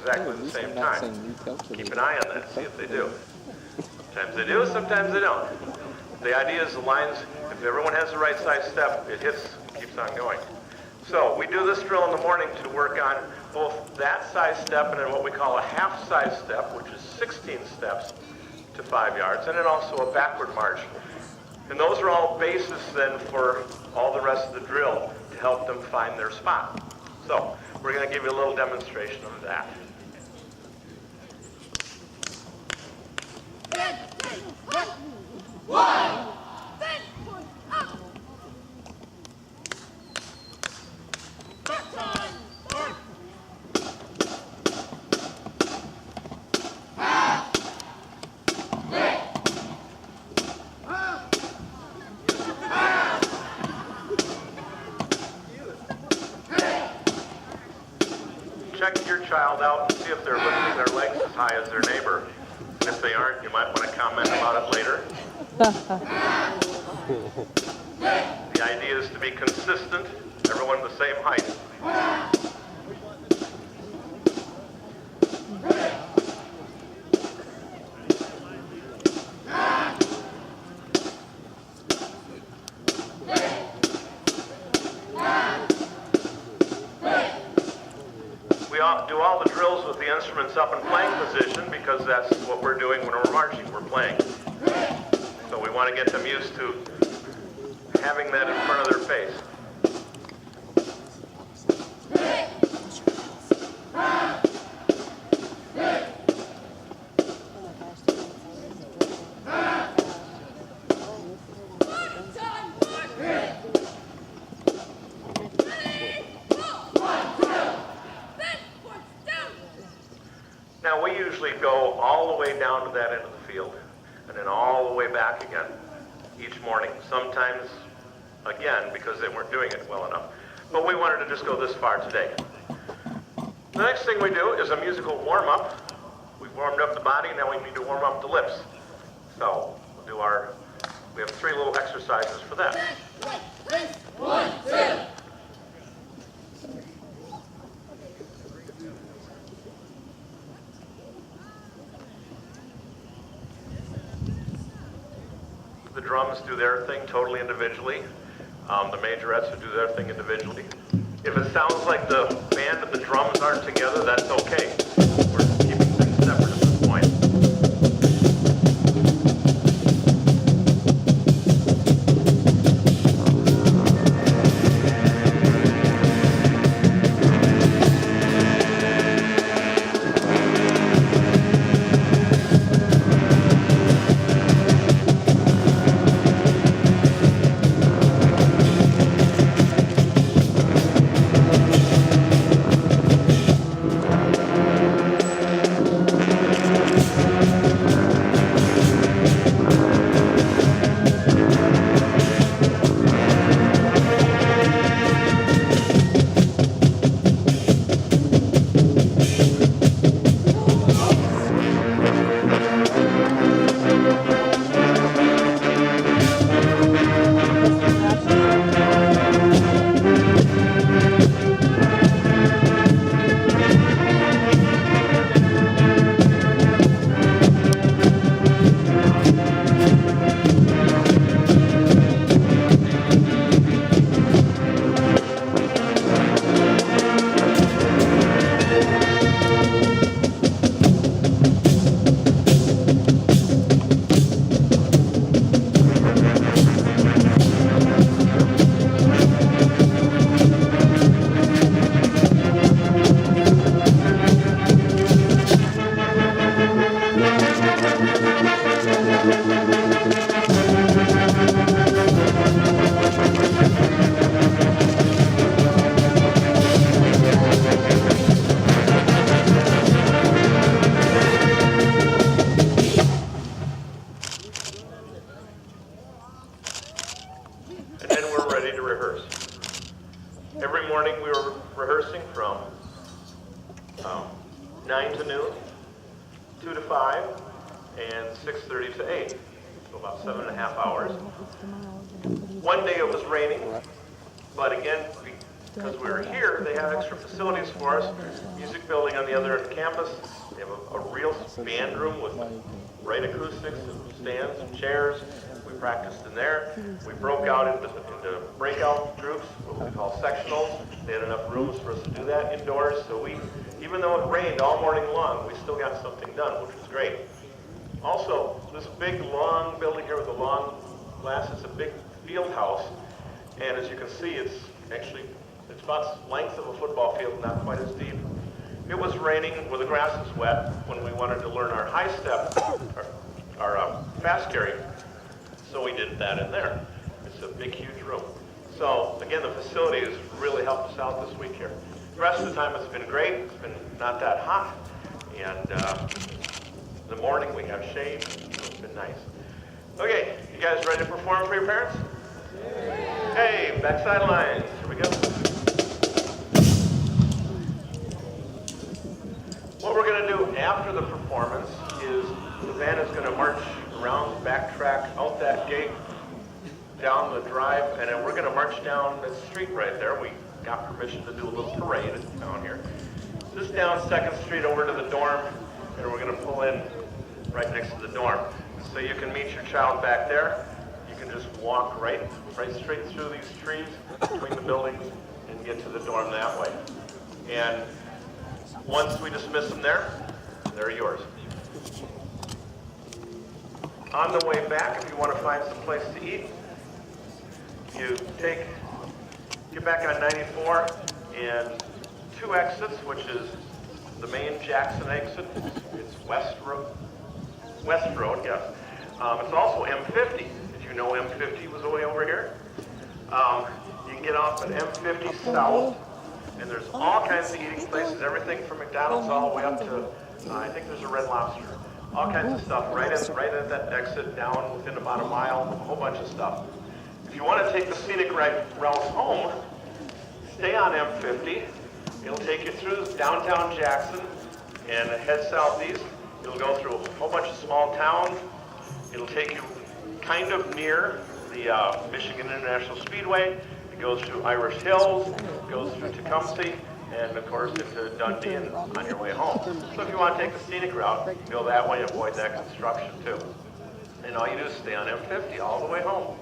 exactly the same time. Keep an eye on that, see if they do. Sometimes they do, sometimes they don't. The idea is the lines, if everyone has the right size step, it hits, keeps on going. So we do this drill in the morning to work on both that size step and then what we call a half size step, which is 16 steps to 5 yards, and then also a backward march. And those are all bases then for all the rest of the drill to help them find their spot. So we're going to give you a little demonstration of that. One. Check your child out and see if they're lifting their legs as high as their neighbor. And if they aren't, you might want to comment about it later. The idea is to be consistent, everyone the same height. We do all the drills with the instruments up in playing position because that's what we're doing when we're marching, we're playing. So we want to get them used to having that in front of their face. Now we usually go all the way down to that end of the field and then all the way back again each morning. Sometimes again because they weren't doing it well enough. But we wanted to just go this far today. The next thing we do is a musical warm-up. We've warmed up the body, now we need to warm up the lips. So we have 3 little exercises for that. 1, 2. The drums do their thing totally individually. The majorettes would do their thing individually. If it sounds like the band and the drums aren't together, that's okay. We're keeping things separate at this point. And then we're ready to rehearse. Every morning we were rehearsing from 9 to noon, 2 to 5, and 6:30 to 8. So about 7.5 hours. One day it was raining, but again, we because we were here, they have extra facilities for us. Music building on the other end of campus. They have a real band room with right acoustics and stands and chairs. We practiced in there. We broke out into breakout groups, what we call sectionals. They had enough rooms for us to do that indoors. So even though it rained all morning long, we still got something done, which was great. Also, this big, long building here with the long glass, it's a big field house. And as you can see, it's about the length of a football field, not quite as deep. It was raining where the grass is wet when we wanted to learn our high step, our fast carry. So we did that in there. It's a big, huge room. So again, the facility has really helped us out this week here. The rest of the time it's been great. It's been not that hot. And in the morning we have shade. So it's been nice. Okay, you guys ready to perform for your parents? Hey, backside lines. Here we go. What we're going to do after the performance is the band is going to march around, backtrack, out that gate, down the drive, and then we're going to march down the street right there. We got permission to do a little parade down here. Just down 2nd Street over to the dorm, and we're going to pull in right next to the dorm. So you can meet your child back there. You can just walk right straight through these trees between the buildings and get to the dorm that way. And once we dismiss them there, they're yours. On the way back, if you want to find some place to eat, you get back on 94 and 2 exits, which is the main Jackson exit. It's West Road, yes. It's also M50. Did you know M50 was way over here? You can get off at M50 South, and there's all kinds of eating places, everything from McDonald's all the way up to, I think there's a Red Lobster. All kinds of stuff right at that exit, down within about a mile, a whole bunch of stuff. If you want to take the scenic route home, stay on M50. It'll take you through downtown Jackson and head southeast. It'll go through a whole bunch of small towns. It'll take you kind of near the Michigan International Speedway. It goes through Irish Hills, goes through Tecumseh, and of course into Dundee and on your way home. So if you want to take the scenic route, you can go that way and avoid that construction too. And all you do is stay on M50 all the way home.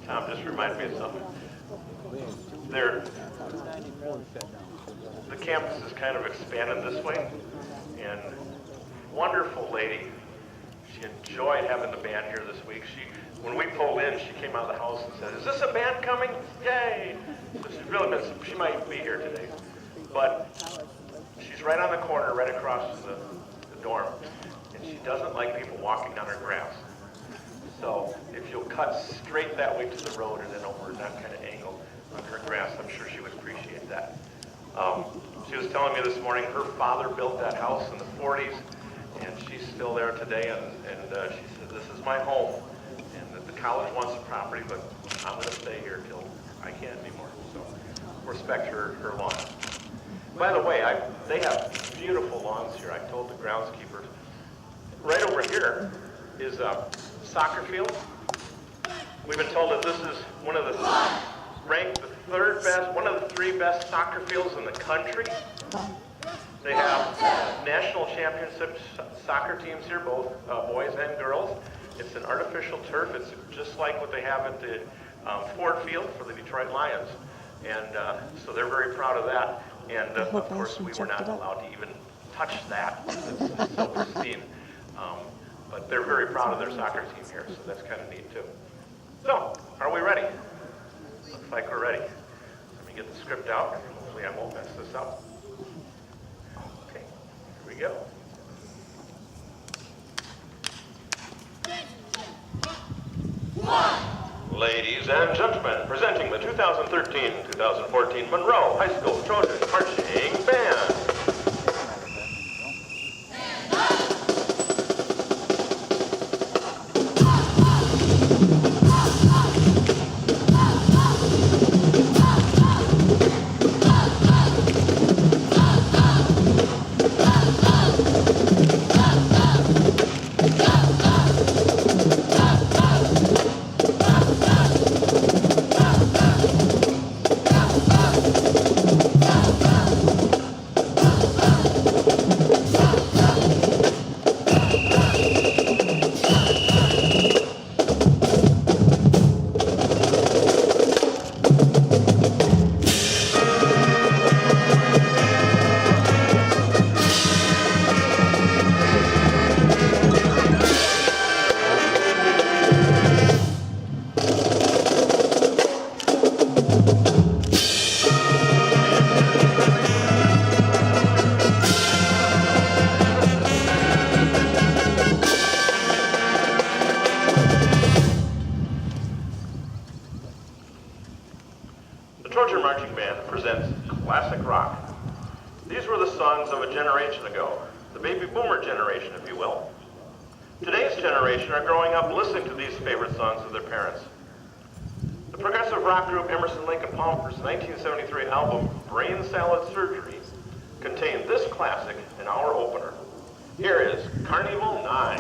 Tom just reminded me of something. The campus is kind of expanded this way, and wonderful lady. She enjoyed having the band here this week. When we pulled in, she came out of the house and said, "Is this a band coming? Yay!" So she's really been. She might be here today, but she's right on the corner, right across from the dorm, and she doesn't like people walking on her grass. So if you'll cut straight that way to the road and then over that kind of angle on her grass, I'm sure she would appreciate that. She was telling me this morning her father built that house in the 40s, and she's still there today, and she said, "This is my home, and that the college wants the property, but I'm going to stay here till I can't anymore." So respect her lawn. By the way, they have beautiful lawns here. I told the groundskeeper. Right over here is a soccer field. We've been told that this is ranked the 3rd best, one of the 3 best soccer fields in the country. They have national championship soccer teams here, both boys and girls. It's an artificial turf. It's just like what they have at the Ford Field for the Detroit Lions. And so they're very proud of that. And of course, we were not allowed to even touch that. It's so pristine. But they're very proud of their soccer team here, so that's kind of neat too. So, are we ready? Looks like we're ready. Let me get the script out. Hopefully I won't mess this up. Okay, here we go. Ladies and gentlemen, presenting the 2013-2014 Monroe High School Trojan Marching Band. the baby boomer generation, if you will. Today's generation are growing up listening to these favorite songs of their parents. The progressive rock group Emerson, Lake and Palmer's 1973 album, Brain Salad Surgery, contained this classic in our opener. Here is Carnival 9.